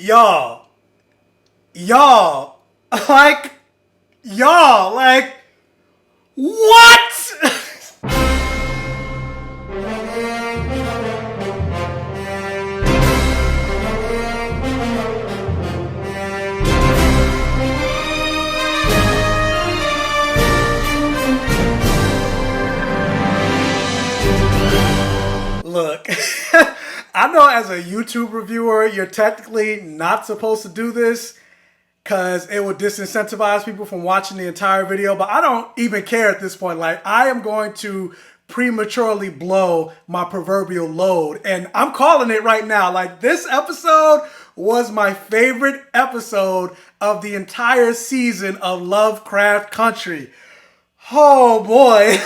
y'all, y'all, like, y'all, like, what? Look, I know as a YouTube reviewer, you're technically not supposed to do this because it would disincentivize people from watching the entire video, but I don't even care at this point. Like, I am going to prematurely blow my proverbial load, and I'm calling it right now. Like, this episode was my favorite episode of the entire season of Lovecraft Country. Oh boy,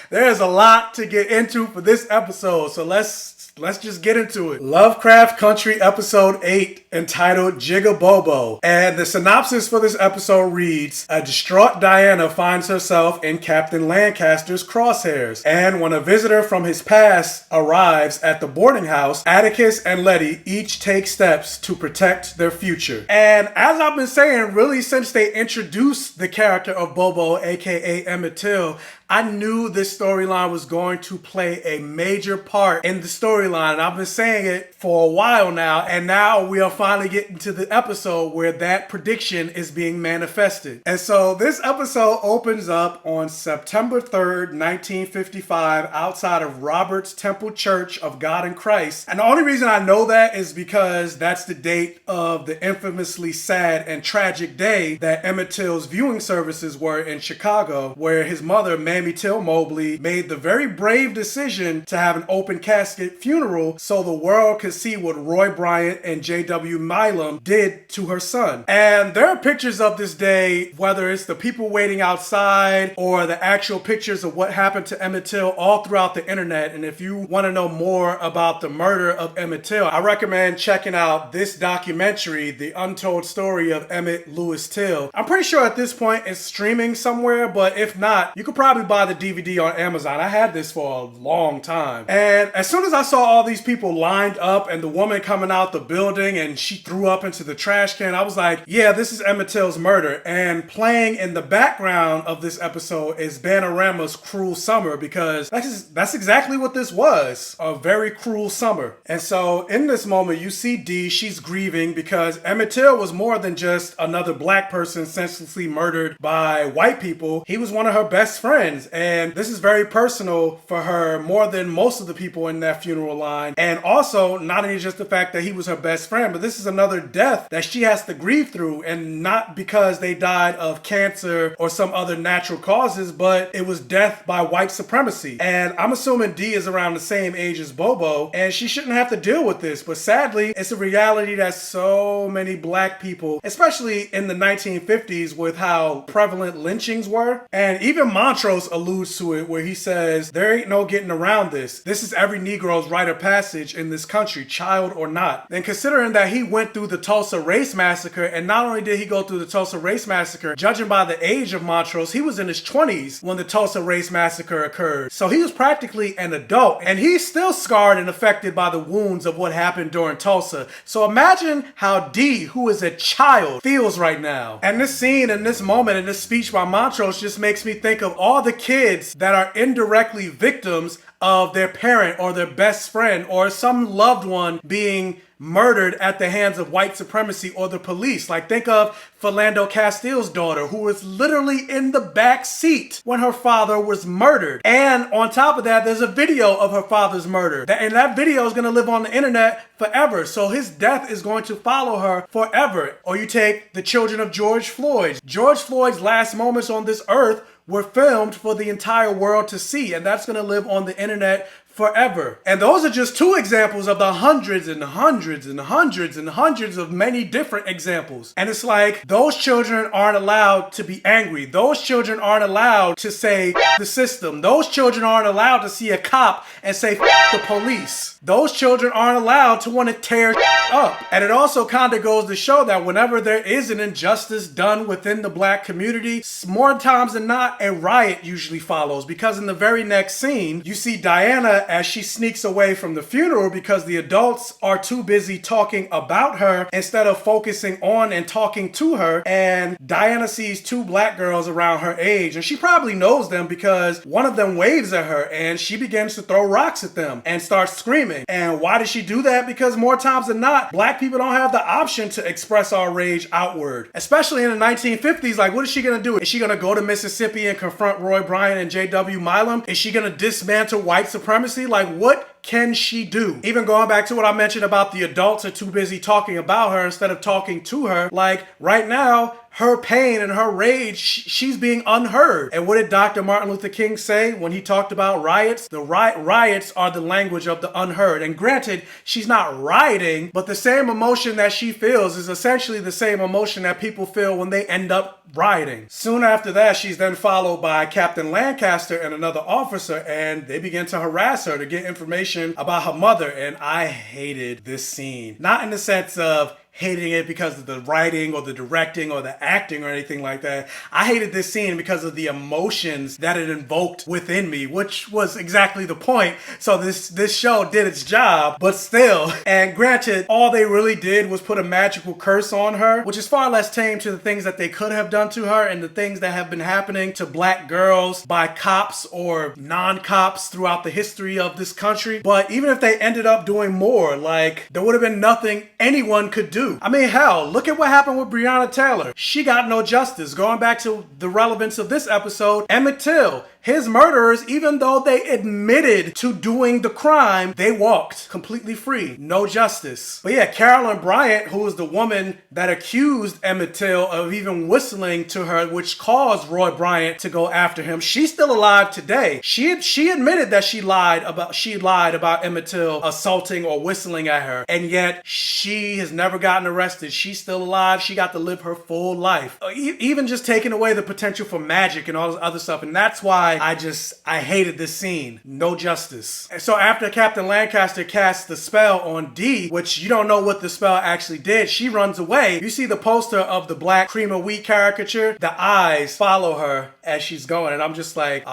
there's a lot to get into for this episode, so let's just get into it. Lovecraft Country episode 8, entitled Jig-A-Bobo. And the synopsis for this episode reads, a distraught Diana finds herself in Captain Lancaster's crosshairs. And when a visitor from his past arrives at the boarding house, Atticus and Letty each take steps to protect their future. And as I've been saying, really since they introduced the character of Bobo, aka Emmett Till, I knew this storyline was going to play a major part in the storyline. I've been saying it for a while now, and now we are finally getting to the episode where that prediction is being manifested. And so this episode opens up on September 3rd, 1955, outside of Robert's Temple Church of God in Christ. And the only reason I know that is because that's the date of the infamously sad and tragic day that Emmett Till's viewing services were in Chicago, where his mother, Mammy Till Mobley, made the very brave decision to have an open casket funeral so the world could see what Roy Bryant and J.W. Milam did to her son. And there are pictures of this day, whether it's the people waiting outside or the actual pictures of what happened to Emmett Till, all throughout the internet. And if you want to know more about the murder of Emmett Till, I recommend checking out this documentary, The Untold Story of Emmett Lewis Till. I'm pretty sure at this point it's streaming somewhere, but if not, you could probably buy the DVD on Amazon. I had this for a long time. And as soon as I saw all these people lined up and the woman coming out the building and she threw up into the trash can, I was like, yeah, this is Emmett Till's murder. And playing in the background of this episode is Bananarama's Cruel Summer, because that's exactly what this was, a very cruel summer. And so in this moment, you see Dee, she's grieving because Emmett Till was more than just another black person senselessly murdered by white people. He was one of her best friends. And this is very personal for her, more than most of the people in that funeral line. And also, not only just the fact that he was her best friend, but this is another death that she has to grieve through, and not because they died of cancer or some other natural causes, but it was death by white supremacy. And I'm assuming Dee is around the same age as Bobo, and she shouldn't have to deal with this. But sadly, it's a reality that so many black people, especially in the 1950s with how prevalent lynchings were, and even Montrose alludes to it where he says, there ain't no getting around this. This is every Negro's rite of passage in this country, child or not. And considering that he went through the Tulsa Race Massacre, and not only did he go through the Tulsa Race Massacre, judging by the age of Montrose, he was in his 20s when the Tulsa Race Massacre occurred. So he was practically an adult, and he's still scarred and affected by the wounds of what happened during Tulsa. So imagine how Dee, who is a child, feels right now. And this scene and this moment and this speech by Montrose just makes me think of all the kids that are indirectly victims of their parent or their best friend or some loved one being murdered at the hands of white supremacy or the police. Like, think of Philando Castile's daughter, who was literally in the back seat when her father was murdered. And on top of that, there's a video of her father's murder. And that video is going to live on the internet forever. So his death is going to follow her forever. Or you take the children of George Floyd. George Floyd's last moments on this earth were filmed for the entire world to see, and that's going to live on the internet forever. And those are just two examples of the hundreds and hundreds and hundreds and hundreds of many different examples. And it's like, those children aren't allowed to be angry. Those children aren't allowed to say the system. Those children aren't allowed to see a cop and say the police. Those children aren't allowed to want to tear up. And it also kind of goes to show that whenever there is an injustice done within the black community, more times than not, a riot usually follows. Because in the very next scene, you see Diana that as she sneaks away from the funeral because the adults are too busy talking about her instead of focusing on and talking to her. And Diana sees two black girls around her age, and she probably knows them because one of them waves at her and she begins to throw rocks at them and starts screaming. And why does she do that? Because more times than not, black people don't have the option to express our rage outward. Especially in the 1950s, like, what is she gonna do? Is she gonna go to Mississippi and confront Roy Bryant and J.W. Milam? Is she gonna dismantle white supremacy? Like, what can she do? Even going back to what I mentioned about the adults are too busy talking about her instead of talking to her. Like, right now, her pain and her rage, she's being unheard. And what did Dr. Martin Luther King say when he talked about riots? The riots are the language of the unheard. And granted, she's not rioting, but the same emotion that she feels is essentially the same emotion that people feel when they end up rioting. Soon after that, she's then followed by Captain Lancaster and another officer, and they begin to harass her to get information about her mother. And I hated this scene. Not in the sense of hating it because of the writing or the directing or the acting or anything like that. I hated this scene because of the emotions that it invoked within me, which was exactly the point. So this show did its job, but still. And granted, all they really did was put a magical curse on her, which is far less tame to the things that they could have done to her and the things that have been happening to black girls by cops or non-cops throughout the history of this country. But even if they ended up doing more, like, there would have been nothing anyone could do. I mean, hell, look at what happened with Breonna Taylor. She got no justice. Going back to the relevance of this episode, Emmett Till, his murderers, even though they admitted to doing the crime, they walked completely free. No justice. But yeah, Carolyn Bryant, who was the woman that accused Emmett Till of even whistling to her, which caused Roy Bryant to go after him, she's still alive today. She admitted that she lied about Emmett Till assaulting or whistling at her, and yet she has never gotten arrested. She's still alive. She got to live her full life. Even just taking away the potential for magic and all this other stuff, and that's why I hated this scene. No justice. And so after Captain Lancaster casts the spell on Dee, which you don't know what the spell actually did, she runs away. You see the poster of the black cream of wheat caricature. The eyes follow her as she's going, and I'm just like,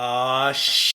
shit.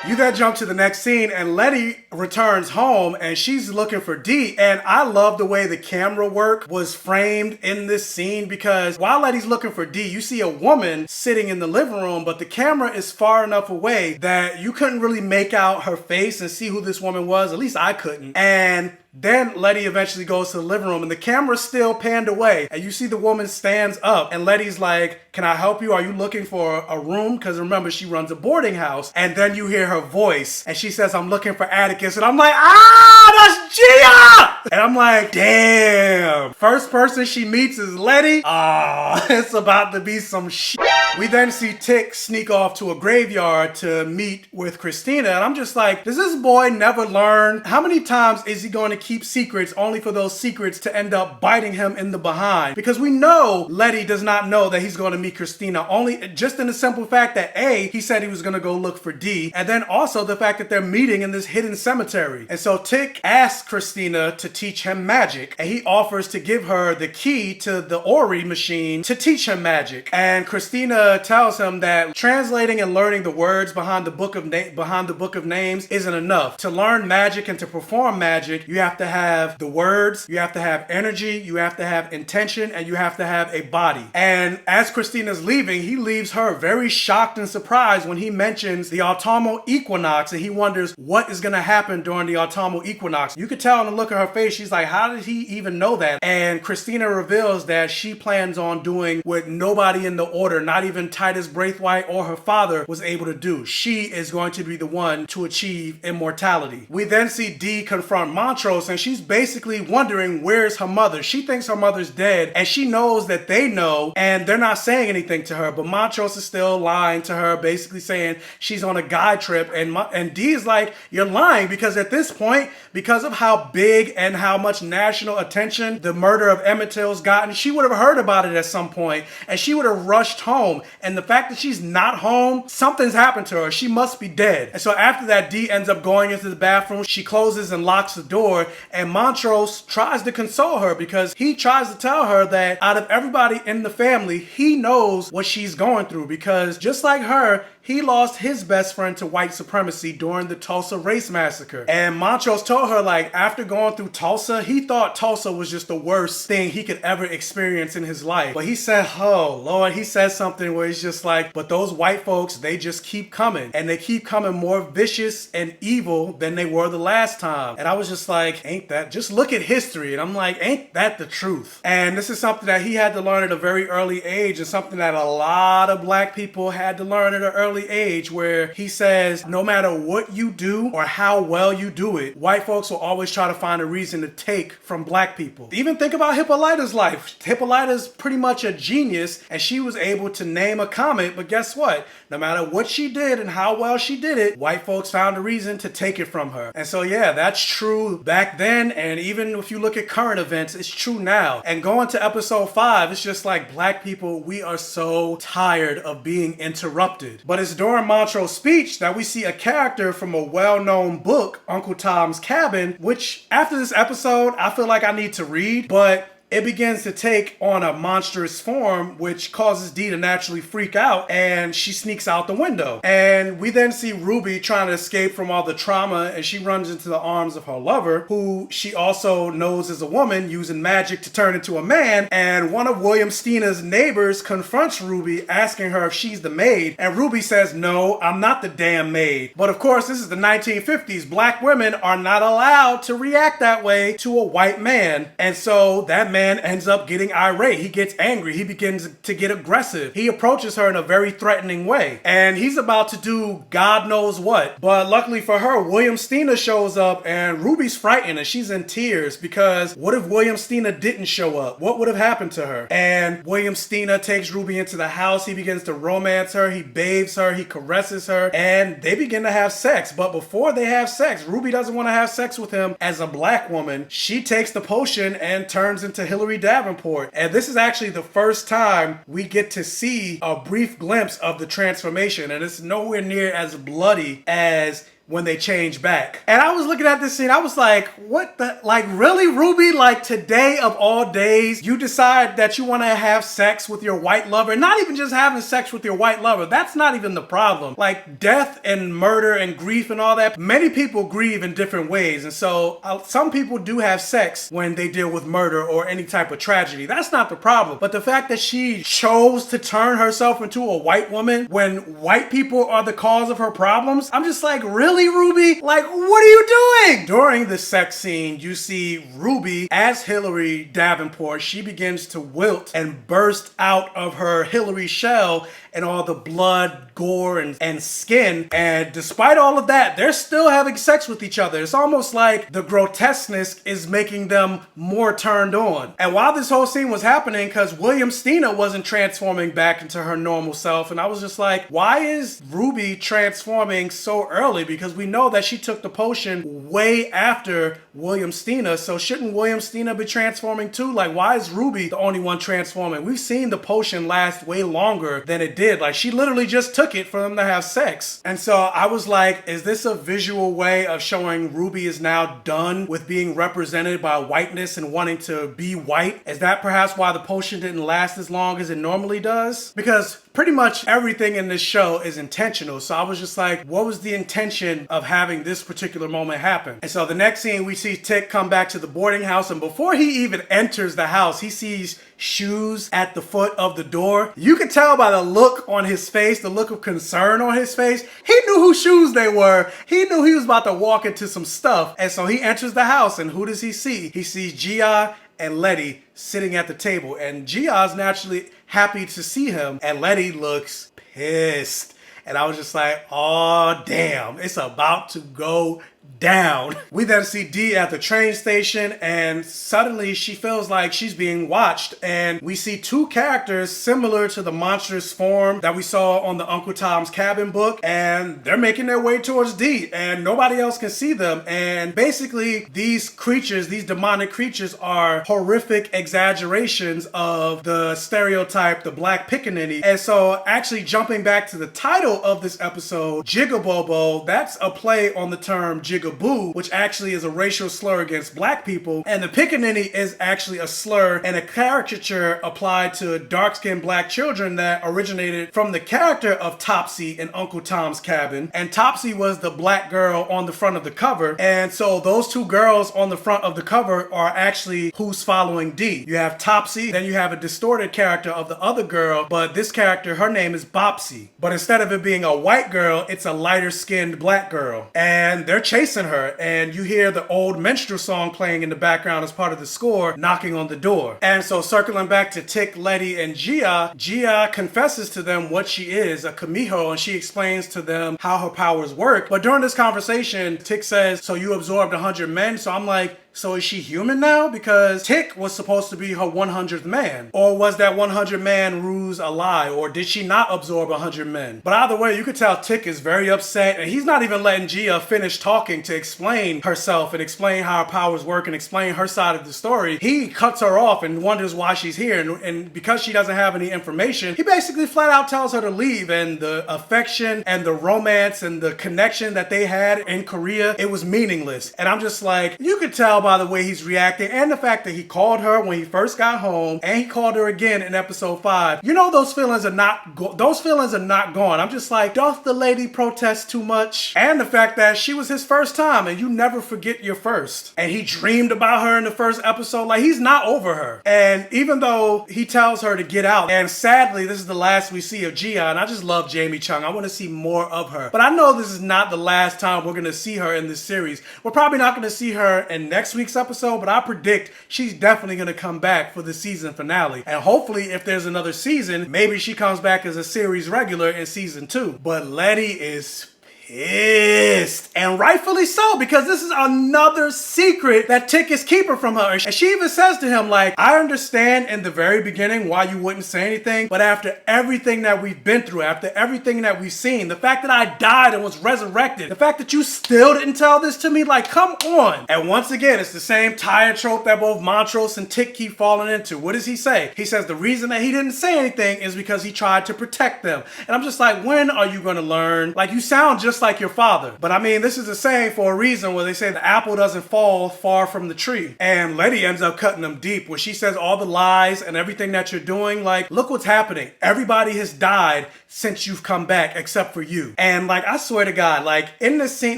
You then jump to the next scene and Letty returns home and she's looking for Dee. And I love the way the camera work was framed in this scene, because while Letty's looking for Dee, you see a woman sitting in the living room, but the camera is far enough away that you couldn't really make out her face and see who this woman was. At least I couldn't. And then Letty eventually goes to the living room and the camera's still panned away and you see the woman stands up and Letty's like, "Can I help you? Are you looking for a room?" Because remember, she runs a boarding house. And then you hear her voice and she says, "I'm looking for Atticus." And I'm like, that's Gia! And I'm like, damn. First person she meets is Letty. It's about to be some shit. We then see Tick sneak off to a graveyard to meet with Christina. And I'm just like, does this boy never learn? How many times is he going to keep secrets only for those secrets to end up biting him in the behind? Because we know Letty does not know that he's going to meet Christina, only just in the simple fact that A, he said he was going to go look for D, and then also the fact that they're meeting in this hidden cemetery. And so Tick asks Christina to teach him magic, and he offers to give her the key to the Ori machine to teach him magic. And Christina tells him that translating and learning the words behind the book of names isn't enough. To learn magic and to perform magic, you have to have the words, you have to have energy, you have to have intention, and you have to have a body. And as Christina's leaving, he leaves her very shocked and surprised when he mentions the autumnal equinox, and he wonders what is going to happen during the autumnal equinox. You could tell in the look of her face, she's like, how did he even know that? And Christina reveals that she plans on doing what nobody in the order, not even Titus Braithwaite or her father, was able to do. She is going to be the one to achieve immortality. We then see Dee confront Montrose, and she's basically wondering where's her mother. She thinks her mother's dead, and she knows that they know, and they're not saying anything to her, but Montrose is still lying to her, basically saying she's on a guide trip, and Dee is like, you're lying, because at this point, because of how big and how much national attention the murder of Emmett Till's gotten, she would have heard about it at some point, and she would have rushed home, and the fact that she's not home, something's happened to her. She must be dead. And so after that, Dee ends up going into the bathroom. She closes and locks the door, and Montrose tries to console her because he tries to tell her that out of everybody in the family, he knows what she's going through, because just like her, he lost his best friend to white supremacy during the Tulsa Race Massacre. And Montrose told her, like, after going through Tulsa, he thought Tulsa was just the worst thing he could ever experience in his life. But he said, oh Lord, he said something where he's just like, but those white folks, they just keep coming, and they keep coming more vicious and evil than they were the last time. And I was just like, ain't that, just look at history. And I'm like, ain't that the truth? And this is something that he had to learn at a very early age, and something that a lot of black people had to learn at an early age, where he says, no matter what you do or how well you do it, white folks will always try to find a reason to take from black people. Even think about Hippolyta's life. Hippolyta's pretty much a genius, and she was able to name a comet, but guess what? No matter what she did and how well she did it, white folks found a reason to take it from her. And so yeah, that's true back then, and even if you look at current events, it's true now. And going to episode 5, it's just like, black people, we are so tired of being interrupted. But it's during Montrose's speech that we see a character from a well-known book, Uncle Tom's Cabin, which after this episode, I feel like I need to read, but it begins to take on a monstrous form, which causes Dee to naturally freak out, and she sneaks out the window. And we then see Ruby trying to escape from all the trauma, and she runs into the arms of her lover, who she also knows is a woman using magic to turn into a man. And one of William Steena's neighbors confronts Ruby, asking her if she's the maid, and Ruby says, no, I'm not the damn maid. But of course, this is the 1950s. Black women are not allowed to react that way to a white man. And so that man ends up getting irate. He gets angry. He begins to get aggressive. He approaches her in a very threatening way, and he's about to do God knows what. But luckily for her, William Steena shows up, and Ruby's frightened and she's in tears, because what if William Steena didn't show up? What would have happened to her? And William Steena takes Ruby into the house. He begins to romance her. He bathes her. He caresses her, and they begin to have sex. But before they have sex, Ruby doesn't want to have sex with him as a black woman. She takes the potion and turns into Hilary Davenport. And this is actually the first time we get to see a brief glimpse of the transformation, and it's nowhere near as bloody as when they change back. And I was looking at this scene, I was like, what the, like, really, Ruby? Like, today of all days, you decide that you want to have sex with your white lover? Not even just having sex with your white lover, that's not even the problem. Like, death and murder and grief and all that, many people grieve in different ways. And so some people do have sex when they deal with murder or any type of tragedy. That's not the problem. But the fact that she chose to turn herself into a white woman when white people are the cause of her problems, I'm just like, really, Ruby? Like, what are you doing? During the sex scene, you see Ruby as Hilary Davenport. She begins to wilt and burst out of her Hilary shell, and all the blood, gore, and skin. And despite all of that, they're still having sex with each other. It's almost like the grotesqueness is making them more turned on. And while this whole scene was happening, because William Steena wasn't transforming back into her normal self, and I was just like, why is Ruby transforming so early? Because we know that she took the potion way after William Steena, so shouldn't William Steena be transforming too? Like, why is Ruby the only one transforming? We've seen the potion last way longer than it did. Like, she literally just took it for them to have sex. And so I was like, is this a visual way of showing Ruby is now done with being represented by whiteness and wanting to be white? Is that perhaps why the potion didn't last as long as it normally does? Because pretty much everything in this show is intentional. So I was just like, what was the intention of having this particular moment happen? And so the next scene, we see Tick come back to the boarding house, and before he even enters the house, he sees shoes at the foot of the door. You can tell by the look on his face, the look of concern on his face. He knew whose shoes they were. He knew he was about to walk into some stuff. And so he enters the house, and who does he see? He sees Gia and Letty sitting at the table, and Gia's naturally happy to see him, and Letty looks pissed. And I was just like, oh damn, it's about to go down. We then see Dee at the train station, and suddenly she feels like she's being watched, and we see two characters similar to the monstrous form that we saw on the Uncle Tom's Cabin book, and they're making their way towards Dee, and nobody else can see them. And basically these creatures, these demonic creatures, are horrific exaggerations of the stereotype, the black pickaninny. And so actually jumping back to the title of this episode, Jig-A-Bobo, that's a play on the term Jig Jig-A-Boo, which actually is a racial slur against black people. And the pickaninny is actually a slur and a caricature applied to dark-skinned black children that originated from the character of Topsy in Uncle Tom's Cabin. And Topsy was the black girl on the front of the cover. And so those two girls on the front of the cover are actually who's following D. You have Topsy, then you have a distorted character of the other girl, but this character, her name is Bopsy. But instead of it being a white girl, it's a lighter skinned black girl. And they're chasing her, and you hear the old minstrel song playing in the background as part of the score, knocking on the door. And so circling back to Tick, Letty, and Gia, Gia confesses to them what she is, a Kamiho, and she explains to them how her powers work. But during this conversation, Tick says, so you absorbed 100 men? So I'm like, so is she human now? Because Tick was supposed to be her 100th man. Or was that 100 man ruse a lie? Or did she not absorb 100 men? But either way, you could tell Tick is very upset, and he's not even letting Gia finish talking to explain herself and explain how her powers work and explain her side of the story. He cuts her off and wonders why she's here. And because she doesn't have any information, he basically flat out tells her to leave. And the affection and the romance and the connection that they had in Korea, it was meaningless. And I'm just like, you could tell by the way he's reacting and the fact that he called her when he first got home and he called her again in episode 5. You know those feelings are not gone. I'm just like, doth the lady protest too much? And the fact that she was his first time and you never forget your first. And he dreamed about her in the first episode. Like, he's not over her. And even though he tells her to get out, and sadly this is the last we see of Gia, and I just love Jamie Chung. I want to see more of her. But I know this is not the last time we're going to see her in this series. We're probably not going to see her in next week's episode, but I predict she's definitely going to come back for the season finale. And hopefully if there's another season, maybe she comes back as a series regular in season 2. But Letty is pissed, and rightfully so, because this is another secret that Tick is keeping from her. And she even says to him, like, I understand in the very beginning why you wouldn't say anything, but after everything that we've been through, after everything that we've seen, the fact that I died and was resurrected, the fact that you still didn't tell this to me, like, come on. And once again, it's the same tired trope that both Montrose and Tick keep falling into. What does he say? He says the reason that he didn't say anything is because he tried to protect them. And I'm just like, when are you going to learn? Like, you sound just like your father. But I mean, this is a saying for a reason where they say the apple doesn't fall far from the tree. And Letty ends up cutting them deep, where she says all the lies and everything that you're doing, like, look what's happening. Everybody has died since you've come back except for you. And like, I swear to God, like in this scene,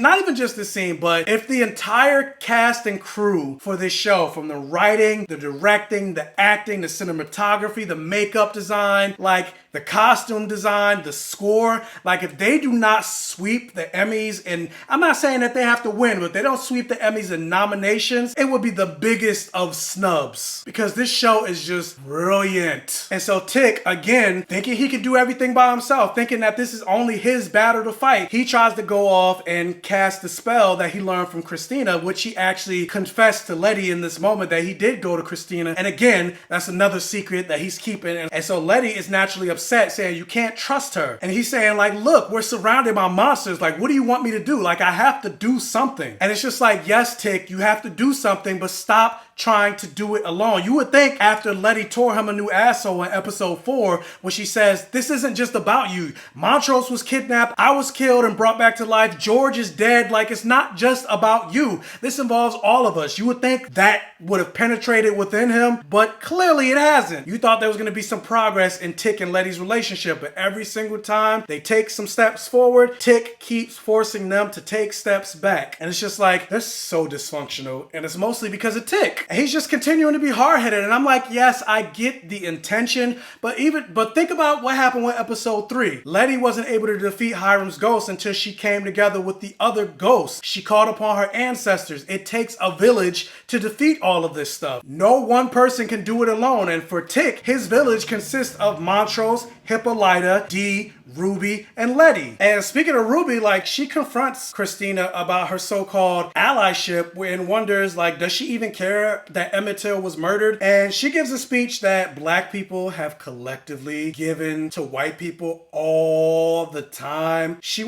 not even just this scene, but if the entire cast and crew for this show, from the writing, the directing, the acting, the cinematography, the makeup design, like the costume design, the score, like if they do not sweep the Emmys, and I'm not saying that they have to win, but if they don't sweep the Emmys in nominations, it would be the biggest of snubs, because this show is just brilliant. And so Tick, again, thinking he can do everything by himself, thinking that this is only his battle to fight, he tries to go off and cast the spell that he learned from Christina, which he actually confessed to Letty in this moment that he did go to Christina. And again, that's another secret that he's keeping. And so Letty is naturally upset, saying you can't trust her. And he's saying, like, look, we're surrounded by monsters. Like, what do you want me to do? Like, I have to do something. And it's just like, yes, Tick, you have to do something, but stop trying to do it alone. You would think after Letty tore him a new asshole in episode 4, when she says, this isn't just about you. Montrose was kidnapped, I was killed and brought back to life, George is dead. Like, it's not just about you. This involves all of us. You would think that would have penetrated within him, but clearly it hasn't. You thought there was going to be some progress in Tick and Letty's relationship, but every single time they take some steps forward, Tick keeps forcing them to take steps back. And it's just like, they're so dysfunctional, and it's mostly because of Tick. And he's just continuing to be hard-headed, and I'm like, yes, I get the intention, but think about what happened with episode 3. Letty wasn't able to defeat Hiram's ghost until she came together with the other ghosts. She called upon her ancestors. It takes a village to defeat all of this stuff. No one person can do it alone, and for Tick, his village consists of Montrose, Hippolyta, Dee, Ruby, and Letty. And speaking of Ruby, like, she confronts Christina about her so-called allyship and wonders, like, does she even care that Emmett Till was murdered? And she gives a speech that black people have collectively given to white people all the time. She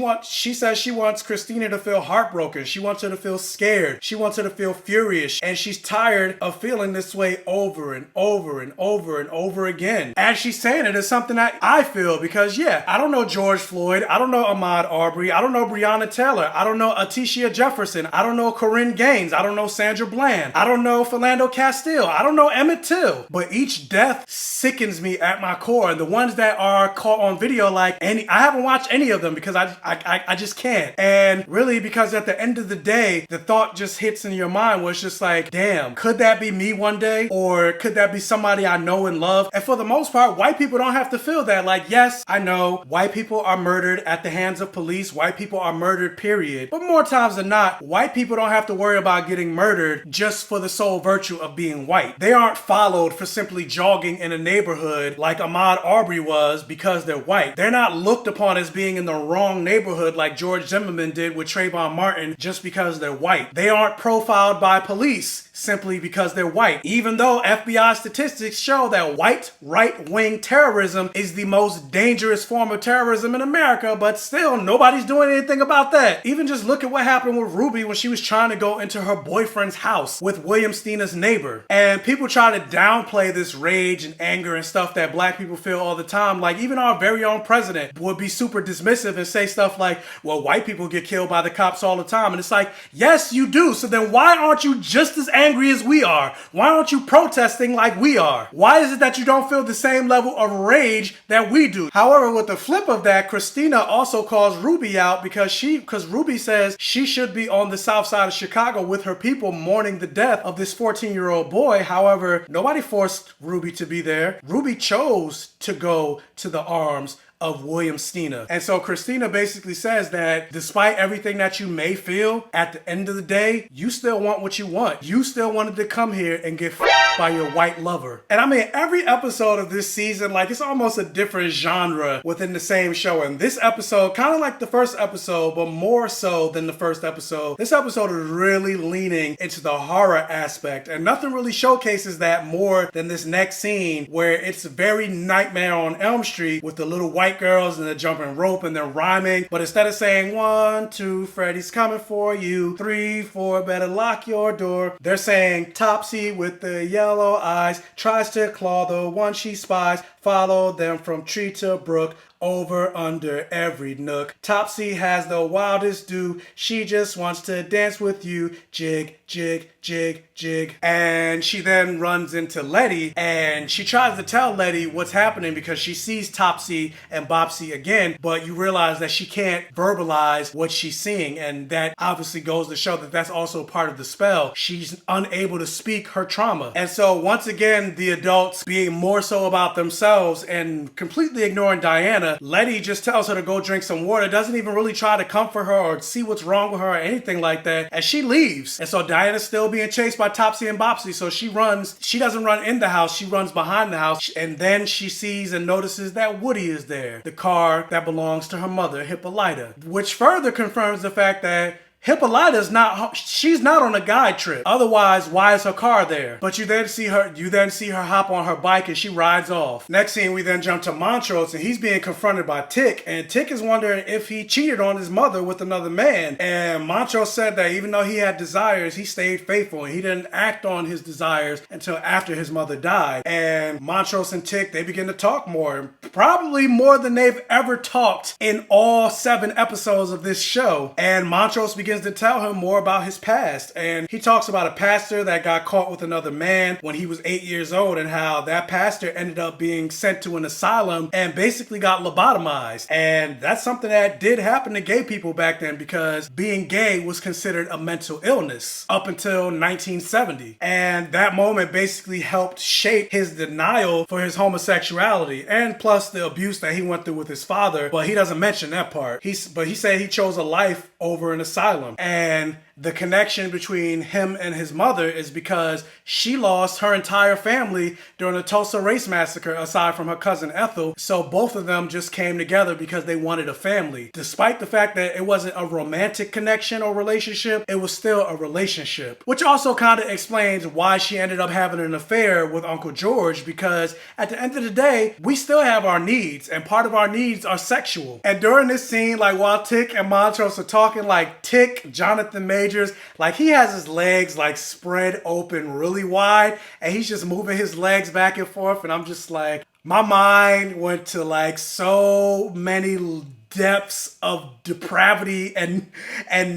says she wants Christina to feel heartbroken. She wants her to feel scared. She wants her to feel furious. And she's tired of feeling this way over and over and over and over again. As she's saying it, is something that I feel, because yeah, I don't don't know George Floyd. I don't know Ahmaud Arbery. I don't know Breonna Taylor. I don't know Atisha Jefferson. I don't know Corinne Gaines. I don't know Sandra Bland. I don't know Philando Castile. I don't know Emmett Till. But each death sickens me at my core. And the ones that are caught on video, like I haven't watched any of them because I just can't. And really, because at the end of the day, the thought just hits in your mind where it's just like, damn, could that be me one day? Or could that be somebody I know and love? And for the most part, white people don't have to feel that. Like, yes, I know white people are murdered at the hands of police. White people are murdered, period. But more times than not, white people don't have to worry about getting murdered just for the sole virtue of being white. They aren't followed for simply jogging in a neighborhood like Ahmaud Arbery was because they're white. They're not looked upon as being in the wrong neighborhood like George Zimmerman did with Trayvon Martin just because they're white. They aren't profiled by police simply because they're white. Even though FBI statistics show that white right-wing terrorism is the most dangerous form of terrorism in America, but still nobody's doing anything about that. Even just look at what happened with Ruby when she was trying to go into her boyfriend's house with William Stina's neighbor. And people try to downplay this rage and anger and stuff that black people feel all the time. Like even our very own president would be super dismissive and say stuff like, well, white people get killed by the cops all the time. And it's like, yes, you do. So then why aren't you just as angry as we are? Why aren't you protesting like we are? Why is it that you don't feel the same level of rage that we do? However, with the flip of that, Christina also calls Ruby out because Ruby says she should be on the south side of Chicago with her people mourning the death of this 14-year-old boy. However, nobody forced Ruby to be there. Ruby chose to go to the arms of William Stina. And so Christina basically says that despite everything that you may feel, at the end of the day, you still want what you want. You still wanted to come here and get by your white lover. And I mean, every episode of this season, like it's almost a different genre within the same show. And this episode, kind of like the first episode, but more so than the first episode, this episode is really leaning into the horror aspect. And nothing really showcases that more than this next scene where it's very Nightmare on Elm Street with the little white girls and they're jumping rope and they're rhyming. But instead of saying 1, 2, Freddy's coming for you, 3, 4, better lock your door, they're saying Topsy with the yellow eyes tries to claw the one she spies, follow them from tree to brook, over under every nook. Topsy has the wildest do, she just wants to dance with you, jig, jig, jig, jig. And she then runs into Letty and she tries to tell Letty what's happening because she sees Topsy and Bopsy again, but you realize that she can't verbalize what she's seeing, and that obviously goes to show that that's also part of the spell. She's unable to speak her trauma. And so once again, the adults being more so about themselves and completely ignoring Diana, Letty just tells her to go drink some water, doesn't even really try to comfort her or see what's wrong with her or anything like that, and she leaves. And so Diana's still being chased by Topsy and Bopsy, so she runs. She doesn't run in the house, she runs behind the house, and then she sees and notices that Woody is there, the car that belongs to her mother, Hippolyta, which further confirms the fact that Hippolyta's she's not on a guide trip. Otherwise, why is her car there? But you then see her hop on her bike and she rides off. Next scene, we then jump to Montrose and he's being confronted by Tick. And Tick is wondering if he cheated on his mother with another man. And Montrose said that even though he had desires, he stayed faithful and he didn't act on his desires until after his mother died. And Montrose and Tick, they begin to talk more. Probably more than they've ever talked in all 7 episodes of this show. And Montrose begins to tell him more about his past, and he talks about a pastor that got caught with another man when he was 8 years old and how that pastor ended up being sent to an asylum and basically got lobotomized. And that's something that did happen to gay people back then because being gay was considered a mental illness up until 1970, and that moment basically helped shape his denial for his homosexuality and plus the abuse that he went through with his father, but he doesn't mention that part. But he said he chose a life over an asylum. And the connection between him and his mother is because she lost her entire family during the Tulsa Race Massacre aside from her cousin Ethel. So both of them just came together because they wanted a family. Despite the fact that it wasn't a romantic connection or relationship, it was still a relationship. Which also kind of explains why she ended up having an affair with Uncle George, because at the end of the day, we still have our needs, and part of our needs are sexual. And during this scene, like while Tick and Montrose are talking, like Tick, Jonathan Majors, like he has his legs like spread open really wide and he's just moving his legs back and forth, and I'm just like, My mind went to like so many depths of depravity and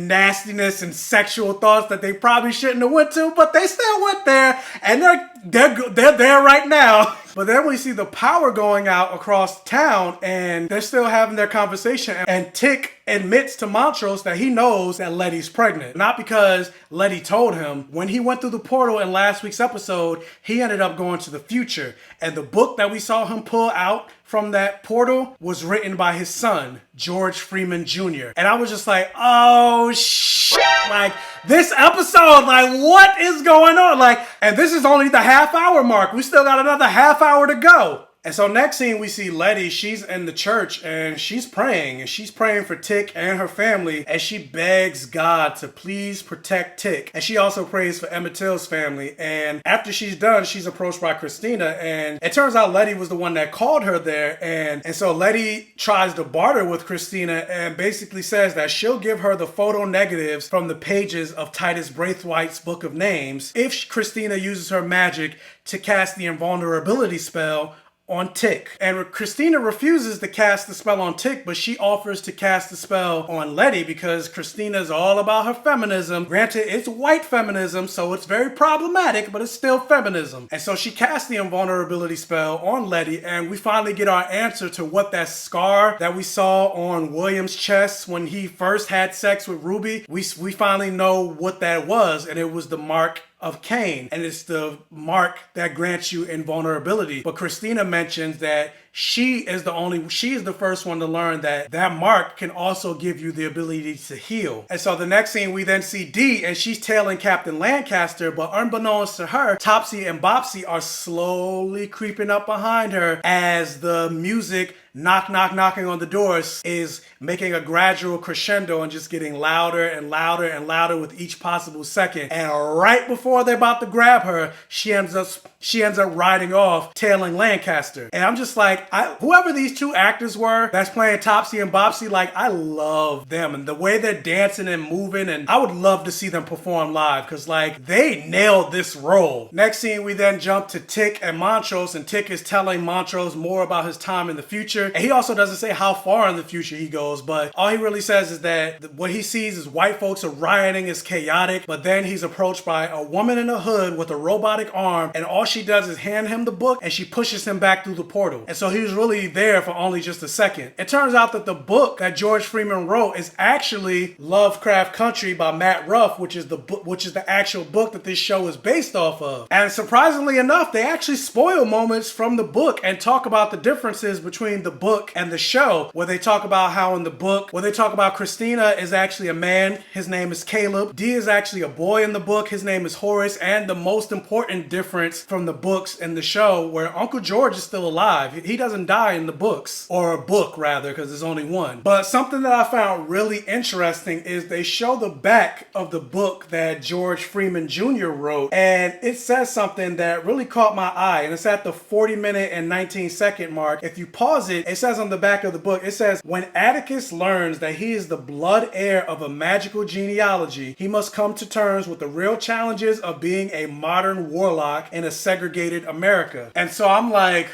nastiness and sexual thoughts that they probably shouldn't have went to, but they still went there, and they're there right now. But then we see the power going out across town, and they're still having their conversation, and Tick admits to Montrose that he knows that Letty's pregnant. Not because Letty told him. When he went through the portal in last week's episode, he ended up going to the future, and the book that we saw him pull out from that portal was written by his son, George Freeman Jr. And I was just like, oh shit, like this episode, like what is going on? Like, and this is only the half-hour mark. We still got another half-hour to go. And so next scene, we see Letty. She's in the church and she's praying. And she's praying for Tick and her family as she begs God to please protect Tick. And she also prays for Emmett Till's family. And after she's done, she's approached by Christina. And it turns out Letty was the one that called her there. And so Letty tries to barter with Christina and basically says that she'll give her the photo negatives from the pages of Titus Braithwaite's Book of Names if Christina uses her magic to cast the invulnerability spell on Tick. And Christina refuses to cast the spell on Tick, but she offers to cast the spell on Letty because Christina's all about her feminism. Granted, it's white feminism, so it's very problematic, but it's still feminism. And so she casts the invulnerability spell on Letty, and we finally get our answer to what that scar that we saw on William's chest when he first had sex with Ruby. We finally know what that was, and it was the mark of Cain, and it's the mark that grants you invulnerability. But Christina mentions that she is the first one to learn that that mark can also give you the ability to heal. And so the next scene, we then see Dee, and she's tailing Captain Lancaster, but unbeknownst to her, Topsy and Bopsy are slowly creeping up behind her as the music knocking on the doors is making a gradual crescendo and just getting louder and louder and louder with each possible second. And right before they're about to grab her, she ends up riding off, tailing Lancaster. And I'm just like, whoever these two actors were that's playing Topsy and Bopsy, like, I love them and the way they're dancing and moving, and I would love to see them perform live because, like, they nailed this role. Next scene, we then jump to Tick and Montrose, and Tick is telling Montrose more about his time in the future. And he also doesn't say how far in the future he goes, but all he really says is that what he sees is white folks are rioting, is chaotic, but then he's approached by a woman in a hood with a robotic arm, and all she does is hand him the book, and she pushes him back through the portal. And so he was really there for only just a second. It turns out that the book that George Freeman wrote is actually Lovecraft Country by Matt Ruff, which is the actual book that this show is based off of. And surprisingly enough, they actually spoil moments from the book and talk about the differences between the book and the show, where they talk about how in the book, where they talk about Christina is actually a man, his name is Caleb. Dee is actually a boy in the book, his name is Horace. And the most important difference from the books and the show, where Uncle George is still alive. He doesn't die in the books, or a book rather, because there's only one. But something that I found really interesting is they show the back of the book that George Freeman Jr. wrote, and it says something that really caught my eye, and it's at the 40-minute and 19-second mark. If you pause it, it says on the back of the book, it says, when Atticus learns that he is the blood heir of a magical genealogy, he must come to terms with the real challenges of being a modern warlock in a segregated America. And so I'm like,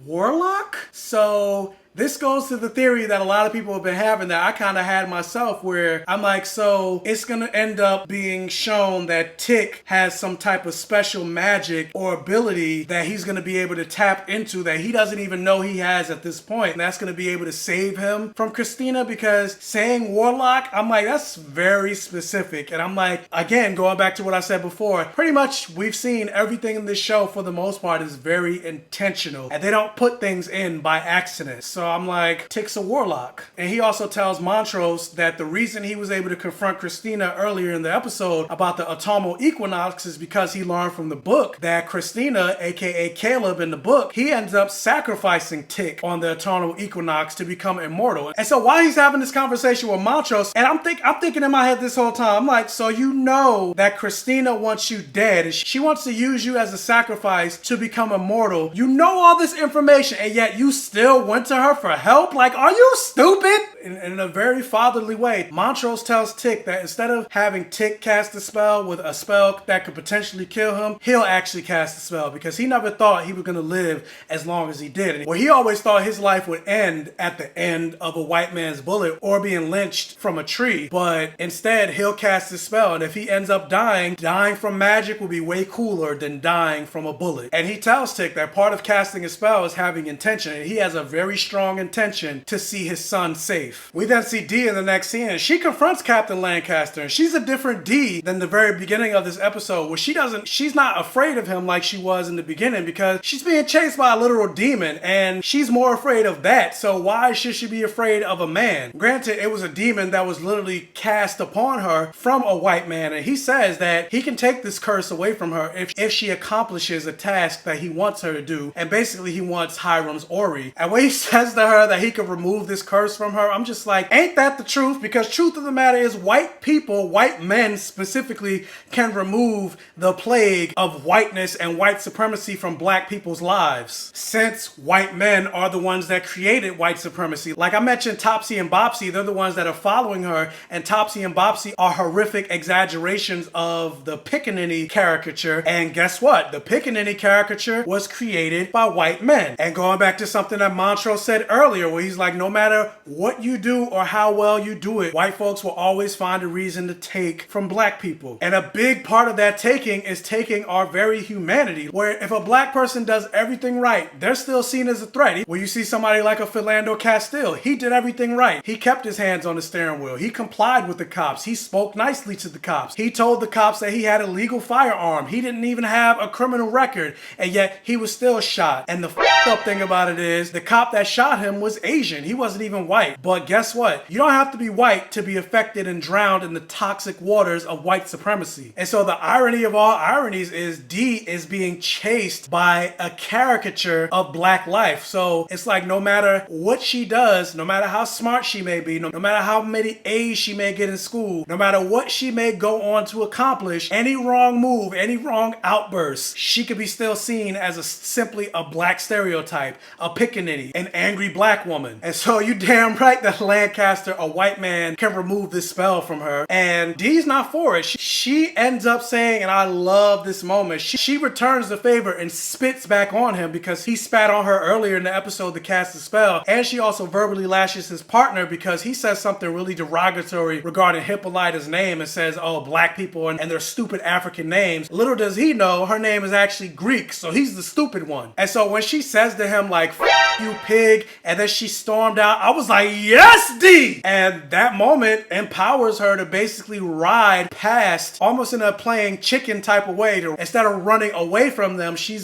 warlock? So this goes to the theory that a lot of people have been having that I kind of had myself, where I'm like, so it's going to end up being shown that Tick has some type of special magic or ability that he's going to be able to tap into that he doesn't even know he has at this point. And that's going to be able to save him from Christina, because saying warlock, I'm like, that's very specific. And I'm like, again, going back to what I said before, pretty much we've seen everything in this show for the most part is very intentional, and they don't put things in by accident. So I'm like, Tick's a warlock. And he also tells Montrose that the reason he was able to confront Christina earlier in the episode about the autumnal equinox is because he learned from the book that Christina, aka Caleb in the book, he ends up sacrificing Tick on the autumnal equinox to become immortal. And so while he's having this conversation with Montrose, and I'm thinking in my head this whole time, I'm like, so you know that Christina wants you dead, and she wants to use you as a sacrifice to become immortal. You know all this information, and yet you still went to her for help? Like, are you stupid? In a very fatherly way, Montrose tells Tick that instead of having Tick cast a spell with a spell that could potentially kill him, he'll actually cast a spell because he never thought he was going to live as long as he did. Well, he always thought his life would end at the end of a white man's bullet or being lynched from a tree, but instead he'll cast his spell, and if he ends up dying from magic will be way cooler than dying from a bullet. And he tells Tick that part of casting a spell is having intention, and he has a very strong intention to see his son safe. We then see Dee in the next scene, and she confronts Captain Lancaster, and she's a different Dee than the very beginning of this episode, where she's not afraid of him like she was in the beginning, because she's being chased by a literal demon, and she's more afraid of that, so why should she be afraid of a man? Granted, it was a demon that was literally cast upon her from a white man, and he says that he can take this curse away from her if she accomplishes a task that he wants her to do, and basically he wants Hiram's Ori. And when he says to her that he could remove this curse from her, I'm just like, ain't that the truth? Because truth of the matter is, white people, white men specifically, can remove the plague of whiteness and white supremacy from black people's lives, since white men are the ones that created white supremacy. Like I mentioned, Topsy and Bopsy, they're the ones that are following her, and Topsy and Bopsy are horrific exaggerations of the Pickaninny caricature. And guess what? The Pickaninny caricature was created by white men. And going back to something that Montrose said earlier, where he's like, no matter what you do or how well you do it, white folks will always find a reason to take from black people. And a big part of that taking is taking our very humanity, where if a black person does everything right, they're still seen as a threat. Where you see somebody like a Philando Castile, he did everything right. He kept his hands on the steering wheel. He complied with the cops. He spoke nicely to the cops. He told the cops that he had a legal firearm. He didn't even have a criminal record, and yet he was still shot. And the f***ed up thing about it is, the cop that shot him was Asian. He wasn't even white. But guess what? You don't have to be white to be affected and drowned in the toxic waters of white supremacy. And so the irony of all ironies is Dee is being chased by a caricature of black life. So it's like, no matter what she does, no matter how smart she may be, no matter how many A's she may get in school, no matter what she may go on to accomplish, any wrong move, any wrong outburst, she could be still seen as simply a black stereotype, a pickaninny, an angry black woman. And so you damn right that Lancaster, a white man, can remove this spell from her. And Dee's not for it. She ends up saying, and I love this moment, she returns the favor and spits back on him because he spat on her earlier in the episode to cast the spell. And she also verbally lashes his partner because he says something really derogatory regarding Hippolyta's name and says, oh, black people and their stupid African names. Little does he know her name is actually Greek, so he's the stupid one. And so when she says to him like, F you pig, and then she stormed out, I was like, yes, Dee! And that moment empowers her to basically ride past, almost in a playing chicken type of way, instead of running away from them, she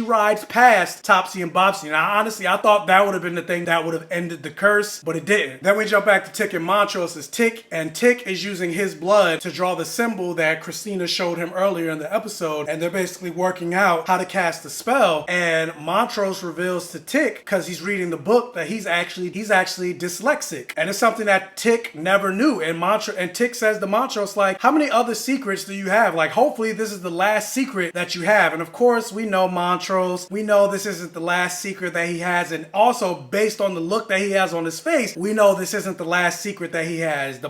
rides past Topsy and Bopsy. Now honestly, I thought that would have been the thing that would have ended the curse, but it didn't. Then we jump back to Tick and Montrose's Tick, and Tick is using his blood to draw the symbol that Christina showed him earlier in the episode, and they're basically working out how to cast the spell. And Montrose reveals to Tick, because he's reading the book, that he's actually dyslexic, and it's something that Tick never knew. And Tick says to Montrose, like, how many other secrets do you have? Like, hopefully this is the last secret that you have. And of course, we know Montrose, we know this isn't the last secret that he has, and also based on the look that he has on his face, we know this isn't the last secret that he has. The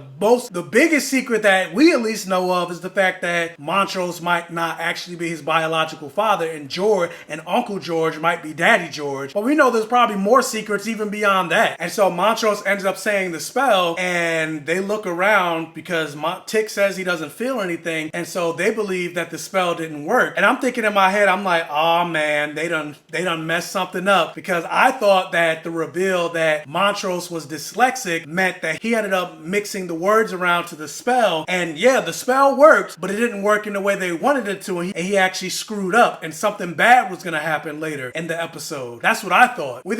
biggest secret that we at least know of is the fact that Montrose might not actually be his biological father, and George and Uncle George might be Daddy George. But we know there's probably more secrets even beyond that. And so Montrose ends up saying the spell, and they look around because Tick says he doesn't feel anything, and so they believe that the spell didn't work. And I'm thinking in my head, I'm like, oh man, they done messed something up, because I thought that the reveal that Montrose was dyslexic meant that he ended up mixing the words around to the spell, and yeah, the spell worked, but it didn't work in the way they wanted it to, and he actually screwed up, and something bad was gonna happen later in the episode. That's what I thought. We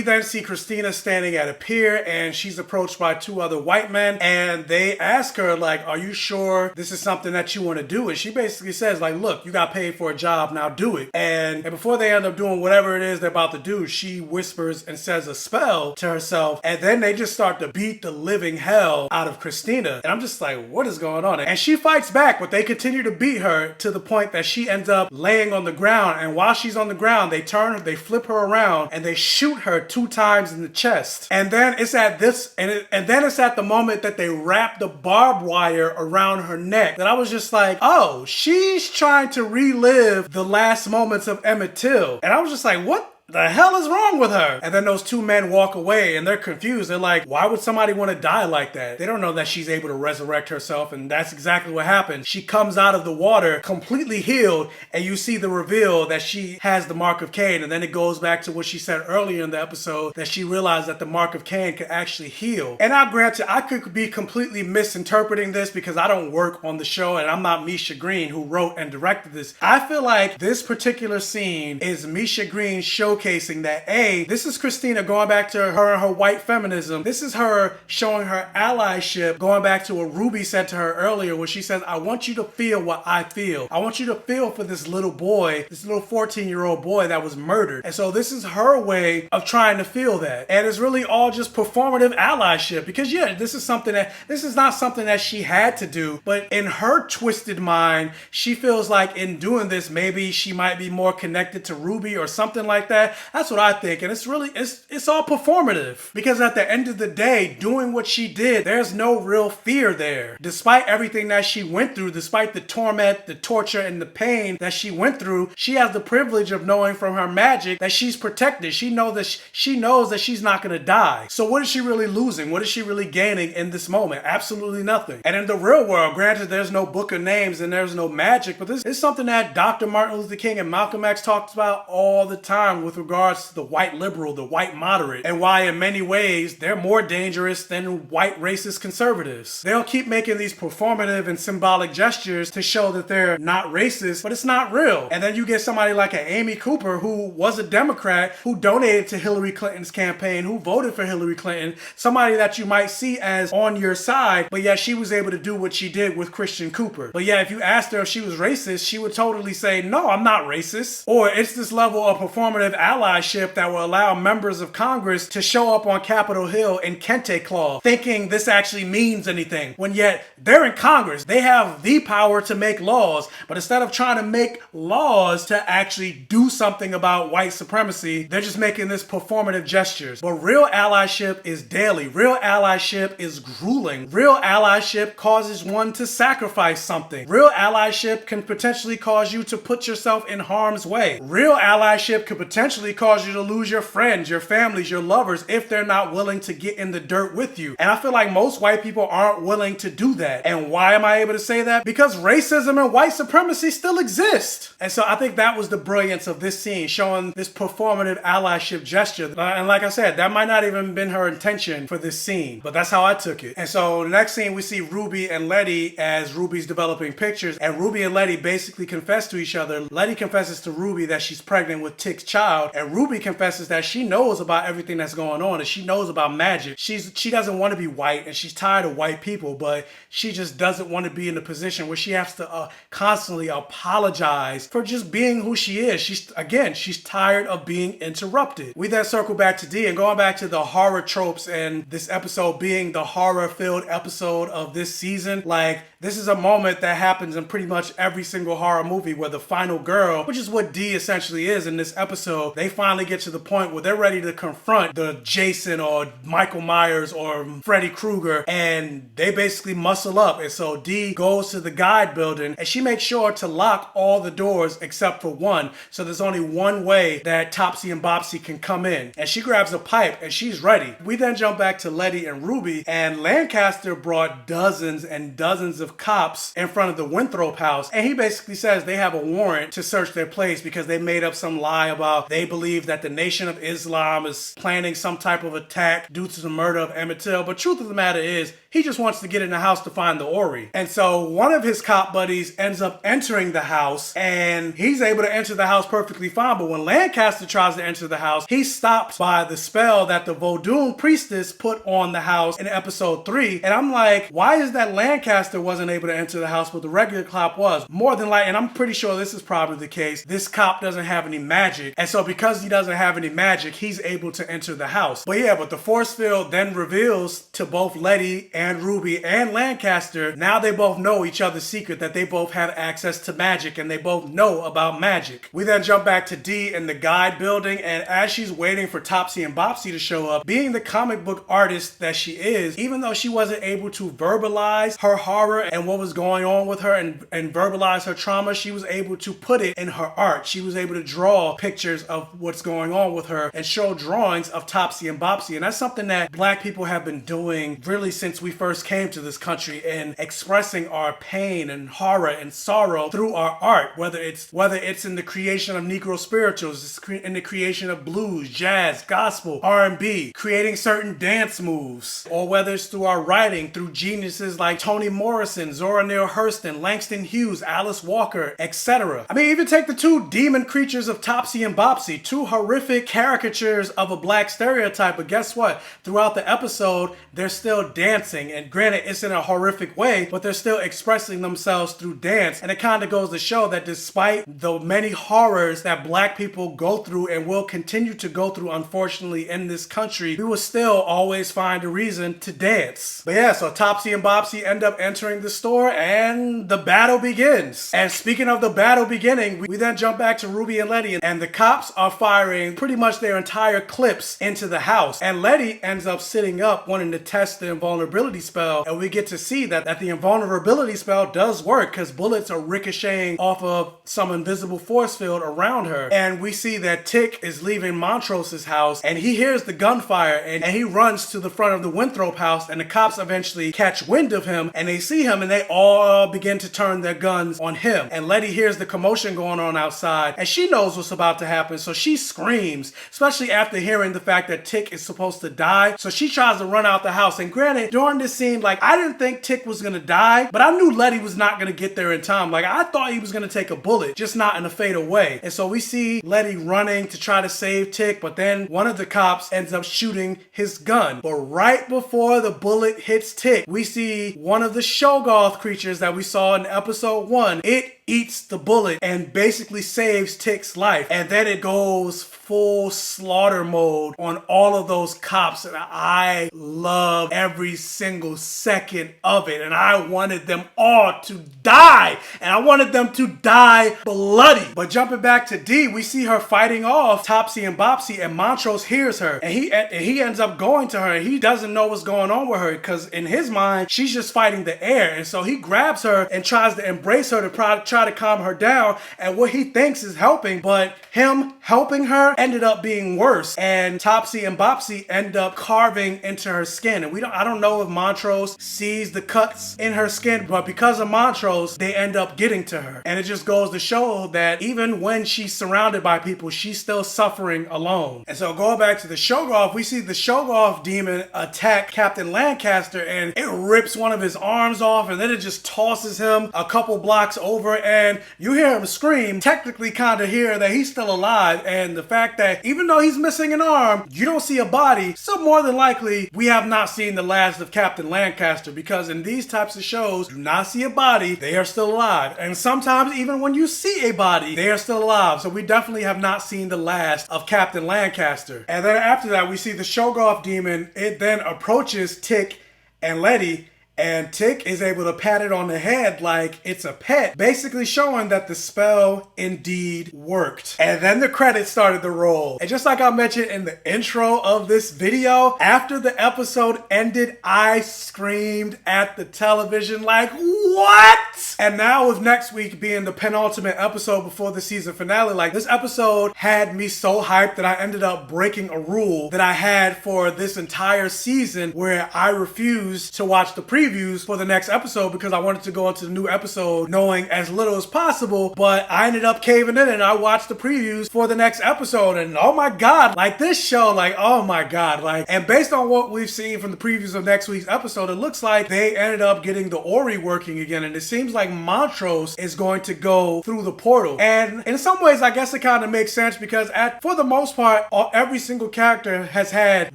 then see Christina standing at a pier, and she's approached by two other white men, and they ask her, like, are you sure this is something that you want to do? And she basically says, like, look, you got paid for a job, now do it. And before they end up doing whatever it is they're about to do, she whispers and says a spell to herself, and then they just start to beat the living hell out of Christina. And I'm just like, what is going on? And she fights back, but they continue to beat her to the point that she ends up laying on the ground, and while she's on the ground, they flip her around, and they shoot her 2 times in the chest. And then it's at this, and then it's at the moment that they wrap the barbed wire around her neck that I was just like, oh, she's trying to relive the last moments of Emmett Till. And I was just like, what the hell is wrong with her? And then those 2 men walk away and they're confused. They're like, why would somebody want to die like that? They don't know that she's able to resurrect herself, and that's exactly what happened. She comes out of the water completely healed, and you see the reveal that she has the mark of Cain. And then it goes back to what she said earlier in the episode, that she realized that the mark of Cain could actually heal. And now granted, I could be completely misinterpreting this because I don't work on the show and I'm not Misha Green, who wrote and directed this. I feel like this particular scene is Misha Green showcasing that this is Christina going back to her and her white feminism. This is her showing her allyship, going back to what Ruby said to her earlier, where she says, I want you to feel what I feel. I want you to feel for this little boy, this little 14-year-old boy that was murdered. And so this is her way of trying to feel that. And it's really all just performative allyship, because this is not something that she had to do, but in her twisted mind, she feels like in doing this, maybe she might be more connected to Ruby or something like that. That's what I think. And it's all performative, because at the end of the day, doing what she did, there's no real fear there. Despite everything that she went through, despite the torment, the torture, and the pain that she went through, she has the privilege of knowing from her magic that she's protected. She knows that she's not going to die. So what is she really losing? What is she really gaining in this moment? Absolutely nothing. And in the real world, granted, there's no book of names and there's no magic, but this is something that Dr. Martin Luther King and Malcolm X talks about all the time with regards to the white liberal, the white moderate, and why in many ways they're more dangerous than white racist conservatives. They'll keep making these performative and symbolic gestures to show that they're not racist, but it's not real. And then you get somebody like an Amy Cooper, who was a Democrat, who donated to Hillary Clinton's campaign, who voted for Hillary Clinton, somebody that you might see as on your side, but yet she was able to do what she did with Christian Cooper. But yeah, if you asked her if she was racist, she would totally say, no, I'm not racist. Or it's this level of performative allyship that will allow members of Congress to show up on Capitol Hill in kente cloth, thinking this actually means anything, when yet they're in Congress. They have the power to make laws, but instead of trying to make laws to actually do something about white supremacy, they're just making this performative gestures. But real allyship is daily. Real allyship is grueling. Real allyship causes one to sacrifice something. Real allyship can potentially cause you to put yourself in harm's way. Real allyship could potentially cause you to lose your friends, your families, your lovers, if they're not willing to get in the dirt with you. And I feel like most white people aren't willing to do that. And why am I able to say that? Because racism and white supremacy still exist. And so I think that was the brilliance of this scene, showing this performative allyship gesture. And like I said, that might not even been her intention for this scene, but that's how I took it. And so the next scene, we see Ruby and Letty as Ruby's developing pictures, and Ruby and Letty basically confess to each other. Letty confesses to Ruby that she's pregnant with Tick's child, and Ruby confesses that she knows about everything that's going on, and she knows about magic. She doesn't want to be white, and she's tired of white people, but she just doesn't want to be in a position where she has to constantly apologize for just being who she is. She's tired of being interrupted. We then circle back to D, and going back to the horror tropes, and this episode being the horror-filled episode of this season, like, this is a moment that happens in pretty much every single horror movie, where the final girl, which is what D essentially is in this episode, they finally get to the point where they're ready to confront the Jason or Michael Myers or Freddy Krueger, and they basically muscle up. And so D goes to the guide building, and she makes sure to lock all the doors except for one, so there's only one way that Topsy and Bopsy can come in. And she grabs a pipe and she's ready. We then jump back to Letty and Ruby, and Lancaster brought dozens and dozens of cops in front of the Winthrop house, and he basically says they have a warrant to search their place because they made up some lie about they believe that the Nation of Islam is planning some type of attack due to the murder of Emmett Till. But truth of the matter is, he just wants to get in the house to find the Ori. And so one of his cop buddies ends up entering the house, and he's able to enter the house perfectly fine. But when Lancaster tries to enter the house, he's stopped by the spell that the Vodun priestess put on the house in episode 3. And I'm like, why is that Lancaster wasn't able to enter the house, but the regular cop was? More than likely, and I'm pretty sure this is probably the case, this cop doesn't have any magic. And so because he doesn't have any magic, he's able to enter the house. But yeah, but the force field then reveals to both Letty and Ruby and Lancaster, now they both know each other's secret, that they both have access to magic and they both know about magic. We then jump back to Dee in the guide building, and as she's waiting for Topsy and Bopsy to show up, being the comic book artist that she is, even though she wasn't able to verbalize her horror and what was going on with her and verbalize her trauma, she was able to put it in her art. She was able to draw pictures of what's going on with her and show drawings of Topsy and Bopsy. And that's something that Black people have been doing really since we first came to this country, and expressing our pain and horror and sorrow through our art, whether it's in the creation of Negro spirituals, in the creation of blues, jazz, gospel, R&B, creating certain dance moves, or whether it's through our writing, through geniuses like Toni Morrison, Zora Neale Hurston, Langston Hughes, Alice Walker, etc. I mean, even take the two demon creatures of Topsy and Bopsy, two horrific caricatures of a Black stereotype, but guess what? Throughout the episode, they're still dancing, and granted, it's in a horrific way, but they're still expressing themselves through dance. And it kind of goes to show that despite the many horrors that Black people go through and will continue to go through, unfortunately, in this country, we will still always find a reason to dance. But yeah, so Topsy and Bopsy end up entering the store and the battle begins. And speaking of the battle beginning, we then jump back to Ruby and Letty, and the cops are firing pretty much their entire clips into the house. And Letty ends up sitting up wanting to test the invulnerability spell, and we get to see that the invulnerability spell does work because bullets are ricocheting off of some invisible force field around her. And we see that Tick is leaving Montrose's house, and he hears the gunfire, and he runs to the front of the Winthrop house, and the cops eventually catch wind of him, and they see him, and they all begin to turn their guns on him. And Letty hears the commotion going on outside, and she knows what's about to happen, so she screams, especially after hearing the fact that Tick is supposed to die. So she tries to run out the house, and granted, during this scene, like, I didn't think Tick was gonna die, but I knew Letty was not gonna get there in time. Like, I thought he was gonna take a bullet, just not in a fatal way. And so we see Letty running to try to save Tick, but then one of the cops ends up shooting his gun. But right before the bullet hits Tick, we see one of the Shoggoth creatures that we saw in episode 1. It eats the bullet and basically saves Tick's life. And then it goes full slaughter mode on all of those cops, and I love every single second of it, and I wanted them all to die, and I wanted them to die bloody. But jumping back to Dee, we see her fighting off Topsy and Bopsy, and Montrose hears her, and he ends up going to her, and he doesn't know what's going on with her because in his mind she's just fighting the air. And so he grabs her and tries to embrace her to try to calm her down, and what he thinks is helping, but him helping her ended up being worse, and Topsy and Bopsy end up carving into her skin. And I don't know if Montrose sees the cuts in her skin, but because of Montrose, they end up getting to her. And it just goes to show that even when she's surrounded by people, she's still suffering alone. And so going back to the Shoggoth, we see the Shoggoth demon attack Captain Lancaster, and it rips one of his arms off, and then it just tosses him a couple blocks over, and you hear him scream, technically kind of hear that he's still alive. And the fact that even though he's missing an arm, you don't see a body, so more than likely we have not seen the last of Captain Lancaster, because in these types of shows, do not see a body, they are still alive. And sometimes even when you see a body, they are still alive. So we definitely have not seen the last of Captain Lancaster. And then after that, we see the Shoggoth demon. It then approaches Tick and Letty, and Tick is able to pat it on the head like it's a pet, basically showing that the spell indeed worked. And then the credits started to roll. And just like I mentioned in the intro of this video, after the episode ended, I screamed at the television like, what? And now with next week being the penultimate episode before the season finale, like, this episode had me so hyped that I ended up breaking a rule that I had for this entire season, where I refused to watch the previews for the next episode because I wanted to go into the new episode knowing as little as possible. But I ended up caving in and I watched the previews for the next episode, and oh my god, like, this show, like, oh my god, like, and based on what we've seen from the previews of next week's episode, it looks like they ended up getting the Ori working again, and it seems like Montrose is going to go through the portal. And in some ways, I guess it kind of makes sense because for the most part, every single character has had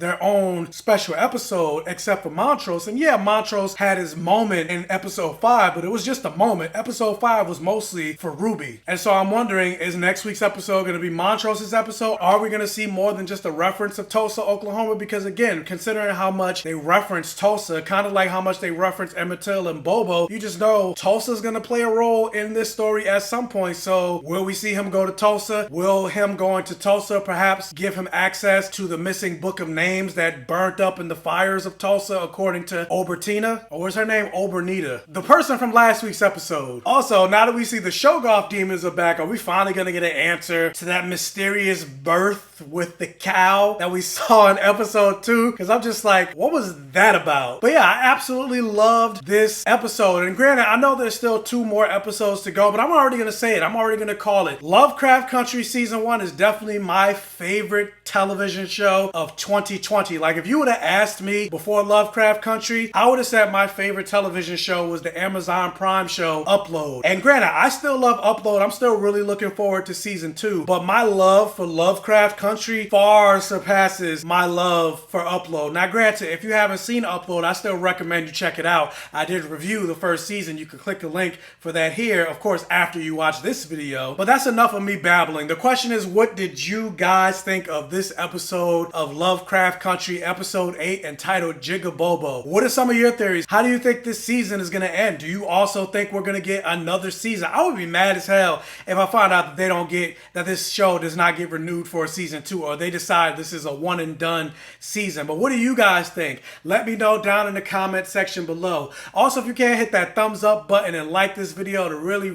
their own special episode except for Montrose. And yeah, Montrose had his moment in episode 5, but it was just a moment. Episode 5 was mostly for Ruby. And so I'm wondering, is next week's episode going to be Montrose's episode? Are we going to see more than just a reference of Tulsa, Oklahoma? Because again, considering how much they reference Tulsa, kind of like how much they reference Emmett Till and Bobo, you just know Tulsa's going to play a role in this story at some point. So will we see him go to Tulsa? Will him going to Tulsa perhaps give him access to the missing book of names that burnt up in the fires of Tulsa, according to Obertina? Or what's her name? Obernita. The person from last week's episode. Also, now that we see the Shoggoth demons are back, are we finally going to get an answer to that mysterious birth with the cow that we saw in episode 2? Because I'm just like, what was that about? But yeah, I absolutely loved this episode. And granted, I know there's still 2 more episodes to go, but I'm already going to say it. I'm already going to call it. Lovecraft Country Season 1 is definitely my favorite television show of 2020. Like, if you would have asked me before Lovecraft Country, I would have said my favorite television show was the Amazon Prime show Upload. And granted, I still love Upload. I'm still really looking forward to season 2, but my love for Lovecraft Country far surpasses my love for Upload. Now granted, if you haven't seen Upload, I still recommend you check it out. I did review the first season. You can click the link for that here, of course, after you watch this video. But that's enough of me babbling. The question is, what did you guys think of this episode of Lovecraft Country, episode 8, entitled Jig-A-Bobo? What are some of your theories? How do you think this season is going to end? Do you also think we're going to get another season? I would be mad as hell if I find out that this show does not get renewed for a season 2, or they decide this is a one and done season. But what do you guys think? Let me know down in the comment section below. Also, if you can, hit that thumbs up button and like this video to really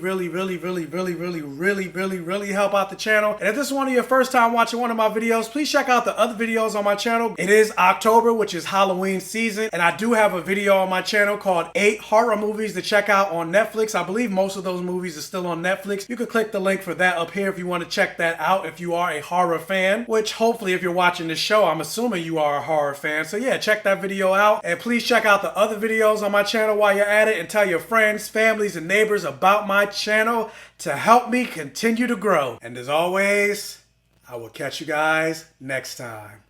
help out the channel. And if this is one of your first time watching one of my videos, please check out the other videos on my channel. It is October, which is Halloween season, and I do have a video on my channel called 8 horror movies to check out on Netflix. I believe most of those movies are still on Netflix. You can click the link for that up here if you want to check that out if you are a horror fan, which hopefully if you're watching this show, I'm assuming you are a horror fan. So yeah, check that video out, and please check out the other videos on my channel while you're at it, and tell your friends, families, and neighbors about my channel to help me continue to grow. And as always, I will catch you guys next time.